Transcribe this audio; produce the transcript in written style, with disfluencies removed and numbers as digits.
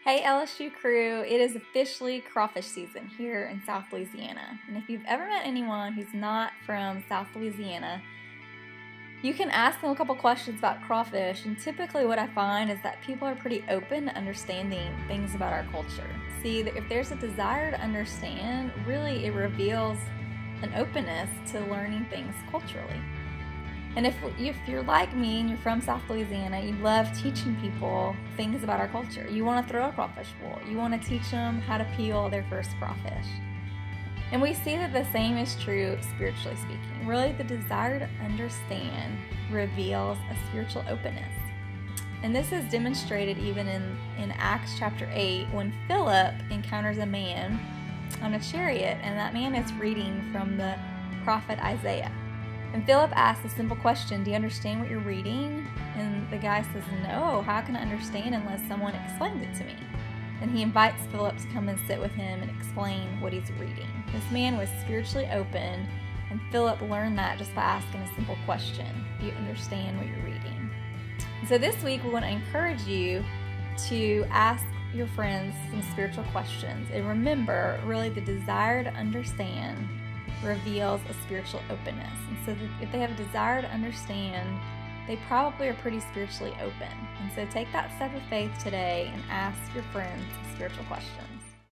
Hey LSU crew, it is officially crawfish season here in South Louisiana. And if you've ever met anyone who's not from South Louisiana, you can ask them a couple questions about crawfish, and typically what I find is that people are pretty open to understanding things about our culture. See, if there's a desire to understand, really it reveals an openness to learning things culturally. And if you're like me and you're from South Louisiana, you love teaching people things about our culture. You want to throw a crawfish bowl. You want to teach them how to peel their first crawfish. And we see that the same is true spiritually speaking. Really, the desire to understand reveals a spiritual openness. And this is demonstrated even in Acts chapter 8 when Philip encounters a man on a chariot, and that man is reading from the prophet Isaiah. And Philip asks a simple question, do you understand what you're reading? And the guy says, no, how can I understand unless someone explains it to me? And he invites Philip to come and sit with him and explain what he's reading. This man was spiritually open, and Philip learned that just by asking a simple question. Do you understand what you're reading? And so this week we want to encourage you to ask your friends some spiritual questions. And remember, really the desire to understand reveals a spiritual openness. And so if they have a desire to understand, they probably are pretty spiritually open. And so take that step of faith today and ask your friends spiritual questions.